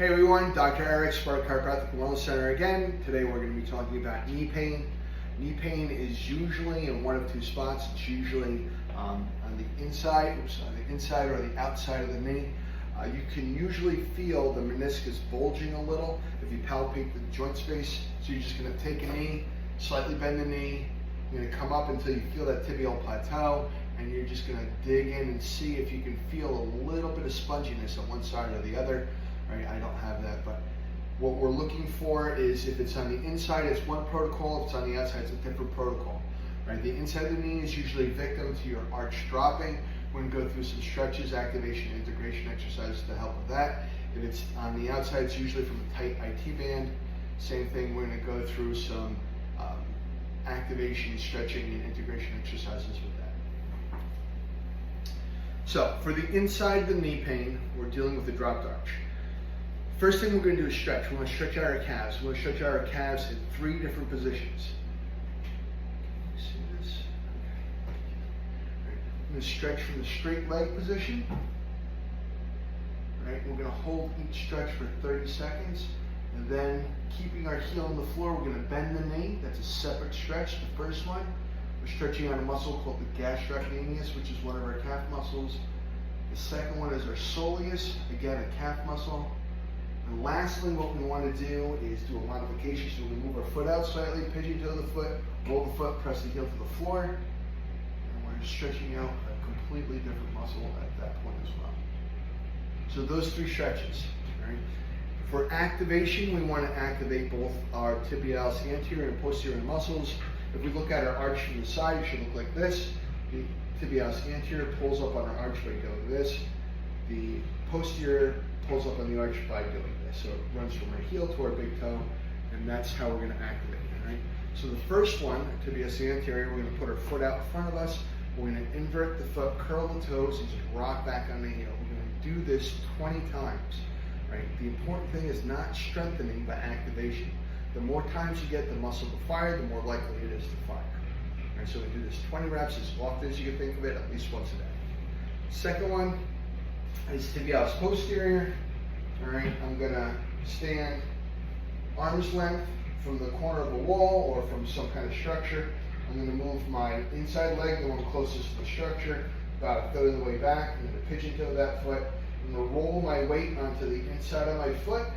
Hey everyone, Dr. Eric, Spark Chiropractic and Wellness Center again. Today we're going to be talking about knee pain. Knee pain is usually in one of two spots. It's usually on the inside or the outside of the knee. You can usually feel the meniscus bulging a little if you palpate the joint space. So you're just going to take a knee, slightly bend the knee. You're going to come up until you feel that tibial plateau, and you're just going to dig in and see if you can feel a little bit of sponginess on one side or the other. Right, I don't have that, but what we're looking for is if it's on the inside, it's one protocol. If it's on the outside, it's a different protocol. Right, the inside of the knee is usually victim to your arch dropping. We're going to go through some stretches, activation, integration exercises to help with that. If it's on the outside, it's usually from a tight IT band. Same thing, we're going to go through some activation, stretching, and integration exercises with that. So for the inside of the knee pain, we're dealing with the dropped arch. First thing we're going to do is stretch. We're going to stretch out our calves. We're going to stretch out our calves in 3 different positions. See this? Okay. Right. I'm going to stretch from the straight leg position. Right. We're going to hold each stretch for 30 seconds. And then, keeping our heel on the floor, we're going to bend the knee. That's a separate stretch. The first one, we're stretching out a muscle called the gastrocnemius, which is one of our calf muscles. The second one is our soleus, again a calf muscle. And lastly, what we want to do is do a modification. So we move our foot out slightly, pigeon toe the foot, roll the foot, press the heel to the floor. And we're just stretching out a completely different muscle at that point as well. So those 3 stretches. Right? For activation, we want to activate both our tibialis anterior and posterior muscles. If we look at our arch from the side, it should look like this. The tibialis anterior pulls up on our arch by doing this. The posterior pulls up on the arch by doing this. So it runs from our heel to our big toe, and that's how we're going to activate it, right? So the first one, tibialis anterior, we're going to put our foot out in front of us. We're going to invert the foot, curl the toes, and just rock back on the heel. We're going to do this 20 times, right? The important thing is not strengthening, but activation. The more times you get the muscle to fire, the more likely it is to fire. Right, so we do this 20 reps as often as you can think of it, at least once a day. Second one is tibialis posterior. All right, I'm gonna stand arm's length from the corner of a wall or from some kind of structure. I'm gonna move my inside leg, the one closest to the structure, about a third of the way back. I'm gonna pigeon toe that foot. I'm gonna roll my weight onto the inside of my foot,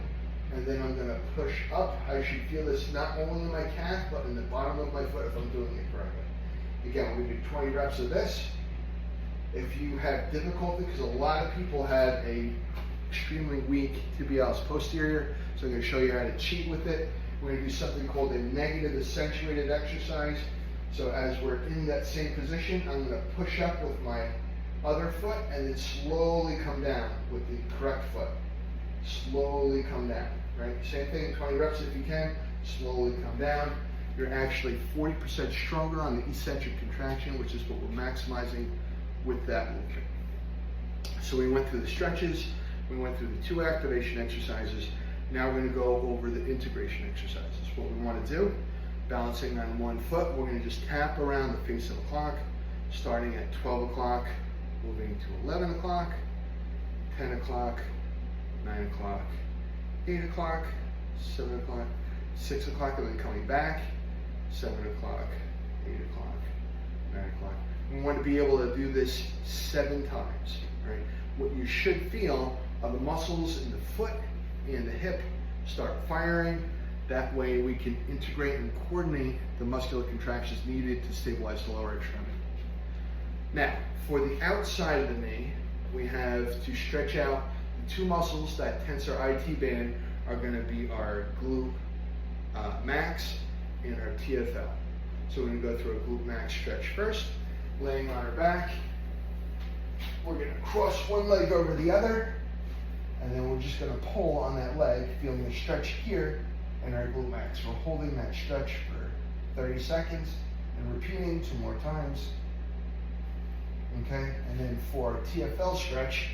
and then I'm gonna push up. I should feel this not only in my calf, but in the bottom of my foot if I'm doing it correctly. Again, we're gonna do 20 reps of this. If you have difficulty, because a lot of people have a extremely weak tibialis posterior, so I'm going to show you how to cheat with it. We're going to do something called a negative accentuated exercise. So as we're in that same position, I'm going to push up with my other foot and then slowly come down with the correct foot. Slowly come down, right? Same thing, 20 reps if you can, slowly come down. You're actually 40% stronger on the eccentric contraction, which is what we're maximizing with that movement. So we went through the stretches, we went through the 2 activation exercises. Now we're going to go over the integration exercises. What we want to do, balancing on one foot, we're going to just tap around the face of the clock, starting at 12 o'clock, moving to 11 o'clock, 10 o'clock, 9 o'clock, 8 o'clock, 7 o'clock, 6 o'clock, and then coming back, 7 o'clock, 8 o'clock, 9 o'clock. We want to be able to do this 7 times, right? What you should feel are the muscles in the foot and the hip start firing. That way we can integrate and coordinate the muscular contractions needed to stabilize the lower extremity. Now, for the outside of the knee, we have to stretch out the 2 muscles that tense our IT band are going to be our glute max and our TFL. So we're going to go through a glute max stretch first. Laying on our back, we're going to cross one leg over the other, and then we're just going to pull on that leg, feeling the stretch here in our glute max. We're holding that stretch for 30 seconds and repeating 2 more times. Okay, and then for our TFL stretch,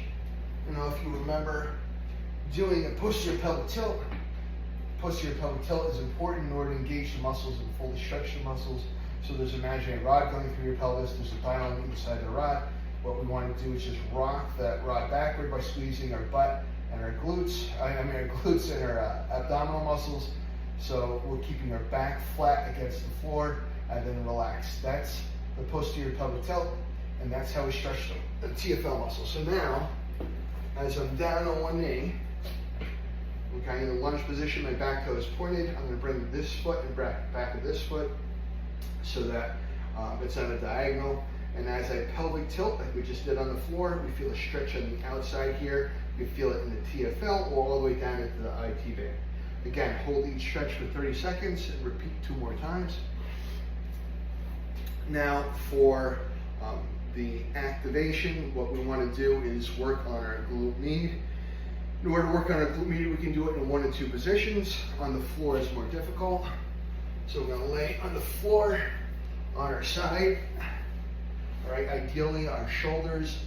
if you remember doing a posterior pelvic tilt. Posterior pelvic tilt is important in order to engage the muscles and fully stretch the muscles. So there's an imaginary rod going through your pelvis, there's a dial on the inside of the rod. What we want to do is just rock that rod backward by squeezing our butt and our glutes, our glutes and our abdominal muscles. So we're keeping our back flat against the floor and then relaxed. That's the posterior pelvic tilt, and that's how we stretch the TFL muscle. So now, as I'm down on one knee, okay, in the lunge position, my back toe is pointed. I'm going to bring this foot and back of this foot so that it's on a diagonal. And as I pelvic tilt, like we just did on the floor, we feel a stretch on the outside here. You feel it in the TFL or all the way down into the IT band. Again, hold each stretch for 30 seconds and repeat 2 more times. Now for the activation, what we want to do is work on our glute med. In order to work on our glute med, we can do it in 1 or 2 positions. On the floor is more difficult. So we're going to lay on the floor on our side. All right, ideally our shoulders,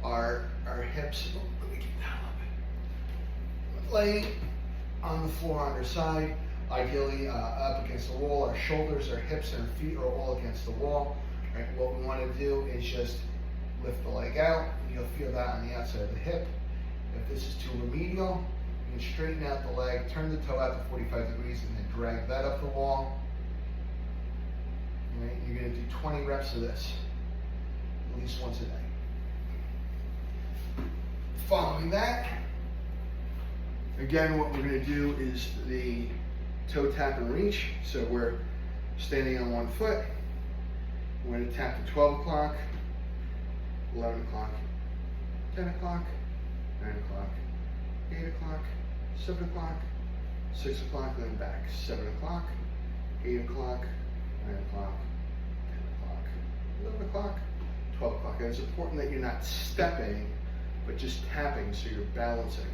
our hips, let me get down a little bit. Laying on the floor on our side, ideally up against the wall. Our shoulders, our hips, and our feet are all against the wall. All right, what we want to do is just lift the leg out. You'll feel that on the outside of the hip. If this is too remedial, you can straighten out the leg, turn the toe out to 45 degrees, and then drag that up the wall. All right, you're going to do 20 reps of this, at least once a day. Following that, again, what we're going to do is the toe tap and reach. So we're standing on one foot. We're going to tap to 12 o'clock, 11 o'clock, 10 o'clock, 9 o'clock, 8 o'clock, 7 o'clock, 6 o'clock, then back. 7 o'clock, 8 o'clock, 9 o'clock, 10 o'clock, 11 o'clock, 12 o'clock. And it's important that you're not stepping, but just tapping so you're balancing.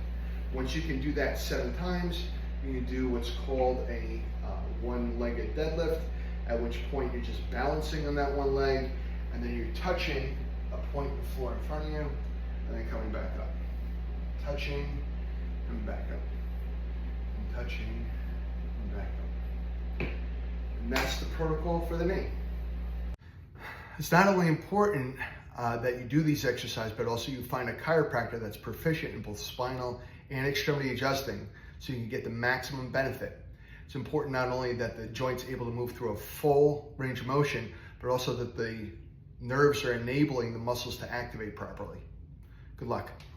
Once you can do that 7 times, you can do what's called a one-legged deadlift, at which point you're just balancing on that one leg, and then you're touching a point in the floor in front of you, and then coming back up. Touching and back up. And touching and back up. And that's the protocol for the knee. It's not only important that you do these exercises, but also you find a chiropractor that's proficient in both spinal and extremity adjusting so you can get the maximum benefit. It's important not only that the joint's able to move through a full range of motion, but also that the nerves are enabling the muscles to activate properly. Good luck.